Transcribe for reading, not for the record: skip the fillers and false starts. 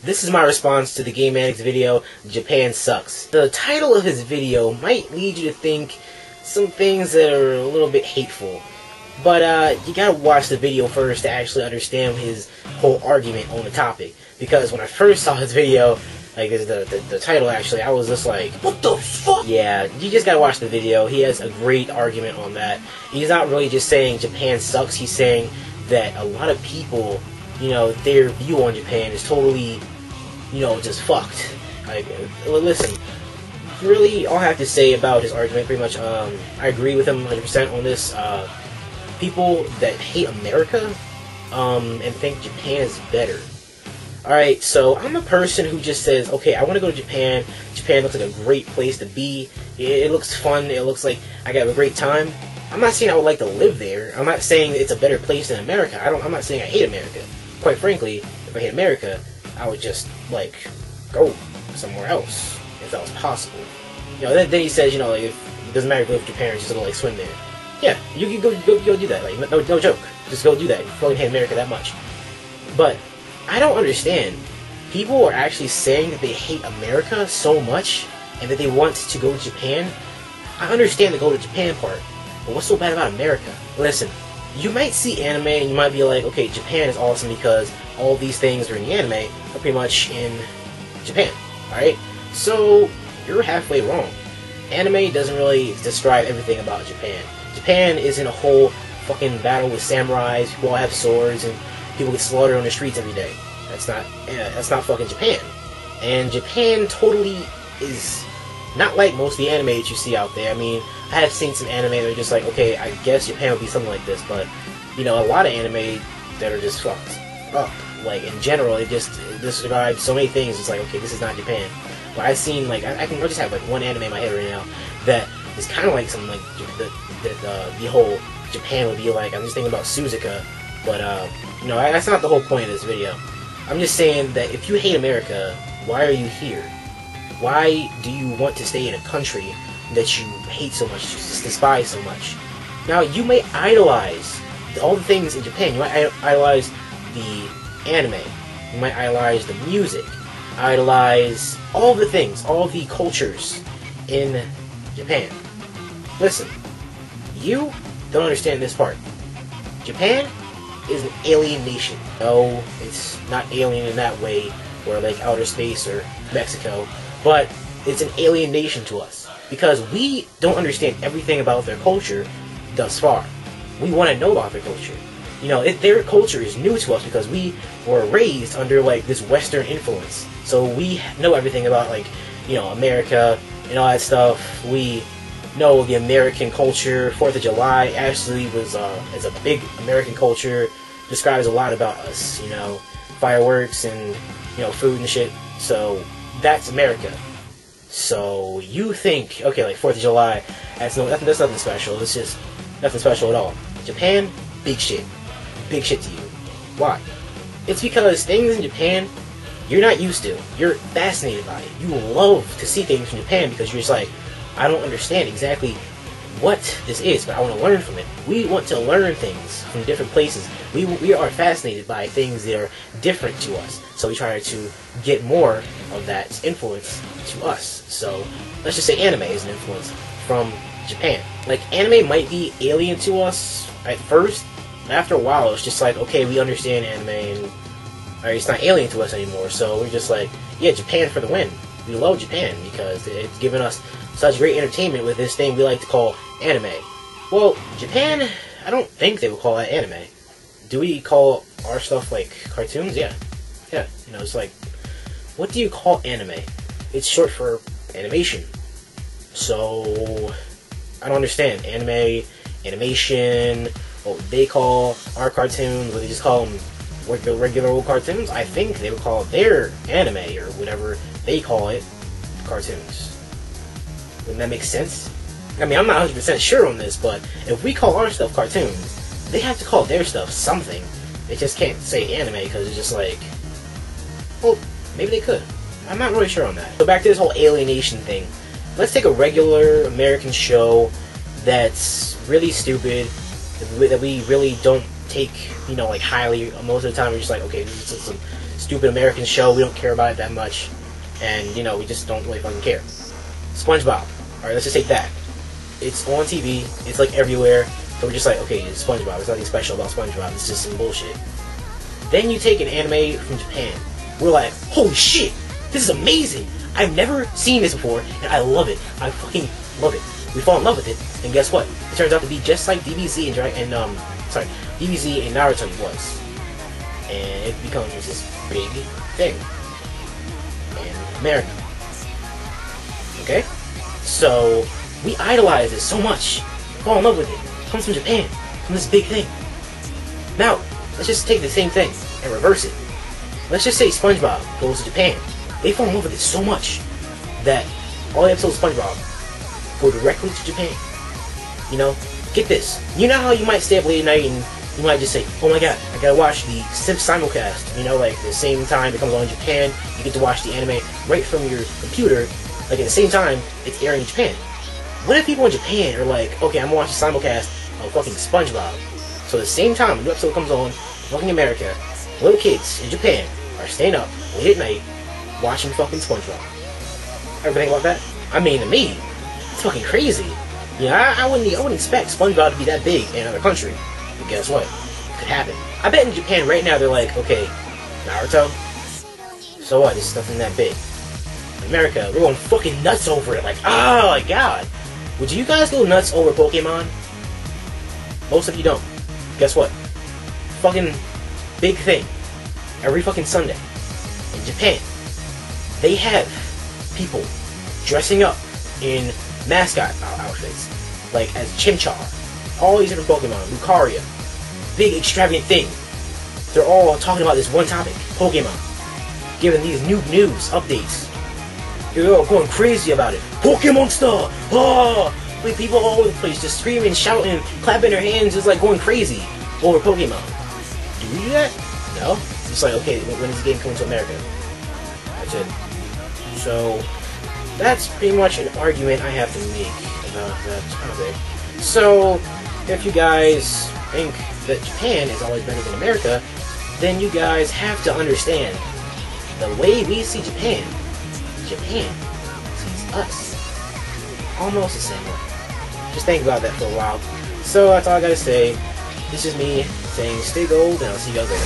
This is my response to the TheGameManic's video, Japan Sucks. The title of his video might lead you to think some things that are a little bit hateful. But you gotta watch the video first to actually understand his whole argument on the topic. Because when I first saw his video, like the title actually, I was just like, what the fuck? Yeah, you just gotta watch the video. He has a great argument on that. He's not really just saying Japan sucks, he's saying that a lot of people, you know, their view on Japan is totally, you know, just fucked. Like, listen, really all I have to say about his argument, pretty much, I agree with him 100% on this. People that hate America, and think Japan is better. Alright, so I'm a person who just says, okay, I want to go to Japan. Japan looks like a great place to be. It looks fun. It looks like I got a great time. I'm not saying I would like to live there. I'm not saying it's a better place than America. I'm not saying I hate America. Quite frankly, if I hate America, I would just, like, go somewhere else, if that was possible. You know, then he says, you know, like, if it doesn't matter if you live with your parents, just go, like, swim there. Yeah, you can go do that. Like, no joke. Just go do that. You fucking hate America that much. But I don't understand. People are actually saying that they hate America so much and that they want to go to Japan. I understand the go to Japan part, but what's so bad about America? Listen, you might see anime and you might be like, okay, Japan is awesome because all these things are in the anime are pretty much in Japan. Alright? So, you're halfway wrong. Anime doesn't really describe everything about Japan. Japan is in a whole fucking battle with samurais, people all have swords, and people get slaughtered on the streets every day. That's not fucking Japan. And Japan totally is not like most of the anime that you see out there. I mean, I have seen some anime that are just like, okay, I guess Japan would be something like this, but, you know, a lot of anime that are just fucked up. Like, in general, it just describes so many things, it's like, okay, this is not Japan. But I've seen, like, I just have, like, one anime in my head right now that is kind of like something like the whole Japan would be like. I'm just thinking about Suzuka, but, you know, that's not the whole point of this video. I'm just saying that if you hate America, why are you here? Why do you want to stay in a country that you hate so much, you despise so much? Now, you may idolize all the things in Japan. You might idolize the anime. You might idolize the music. Idolize all the things, all the cultures in Japan. Listen, you don't understand this part. Japan is an alien nation. No, it's not alien in that way, or like outer space or Mexico, but it's an alien nation to us because we don't understand everything about their culture thus far. We want to know about their culture. You know, their culture is new to us because we were raised under like this Western influence. So we know everything about, like, you know, America and all that stuff. We know the American culture. 4th of July actually is a big American culture. Describes a lot about us, you know, fireworks and, you know, food and shit. So that's America. So you think, okay, like 4th of July, that's nothing special. It's just nothing special at all. Japan, big shit to you. Why? It's because things in Japan you're not used to. You're fascinated by it. You love to see things from Japan because you're just like, I don't understand exactly what this is, but I want to learn from it. We want to learn things from different places. We are fascinated by things that are different to us. So we try to get more of that influence to us. So let's just say anime is an influence from Japan. Like, anime might be alien to us at first, but after a while it's just like, okay, we understand anime and it's not alien to us anymore. So we're just like, yeah, Japan for the win. We love Japan because it's given us such great entertainment with this thing we like to call anime. Well, Japan, I don't think they would call that anime. Do we call our stuff like cartoons? Yeah. Yeah, you know, it's like, what do you call anime? It's short for animation. So, I don't understand. Anime, animation, what they call our cartoons, what they just call them regular old cartoons? I think they would call their anime, or whatever they call it, cartoons. Wouldn't that make sense? I mean, I'm not 100% sure on this, but if we call our stuff cartoons, they have to call their stuff something. They just can't say anime, because it's just like, well, maybe they could. I'm not really sure on that. So back to this whole alienation thing. let's take a regular American show that's really stupid, that we really don't take, you know, like highly. Most of the time we're just like, okay, this is some stupid American show, we don't care about it that much, and, you know, we just don't really fucking care. SpongeBob. Alright, let's just take that. It's on TV, it's like everywhere, so we're just like, okay, it's SpongeBob, there's nothing special about SpongeBob, it's just some bullshit. Then you take an anime from Japan. We're like, holy shit, this is amazing! I've never seen this before, and I love it. I fucking love it. We fall in love with it, and guess what? It turns out to be just like DBZ DBZ and Naruto was. And it becomes this big thing in America. Okay? So, we idolize it so much, fall in love with it. It comes from Japan, from this big thing. Now, let's just take the same thing and reverse it. Let's just say SpongeBob goes to Japan. They fall in love with it so much that all the episodes of SpongeBob go directly to Japan. You know, get this. You know how you might stay up late at night and you might just say, oh my god, I gotta watch the simulcast. You know, like the same time it comes on in Japan, you get to watch the anime right from your computer. Like at the same time, it's airing in Japan. What if people in Japan are like, okay, I'm gonna watch the simulcast of fucking SpongeBob. So at the same time, a new episode comes on, fucking America, little kids in Japan are staying up late at night watching fucking SpongeBob. Ever think about that? I mean, to me, it's fucking crazy. You know, I wouldn't expect SpongeBob to be that big in another country. But guess what? It could happen. I bet in Japan right now they're like, okay, Naruto, so what? This stuff isn't that big. In America, we're going fucking nuts over it. Like, oh my god. Would you guys go nuts over Pokemon? Most of you don't. Guess what? Fucking big thing. Every fucking Sunday. In Japan, they have people dressing up in mascot outfits. Like as Chimchar. All these different Pokemon. Lucario. Big extravagant thing. They're all talking about this one topic. Pokemon. Giving these new news, updates. They're all going crazy about it. Pokemon star! Oh! Like people all over the place just screaming, shouting, clapping their hands, just like going crazy over Pokemon. Do we do that? No? It's like, okay, when is the game coming to America? That's it. So, that's pretty much an argument I have to make about that topic. So, if you guys think that Japan is always better than America, then you guys have to understand the way we see Japan, Japan sees us almost the same way. Just think about that for a while. So that's all I gotta say. This is me saying stay gold, and I'll see you guys later.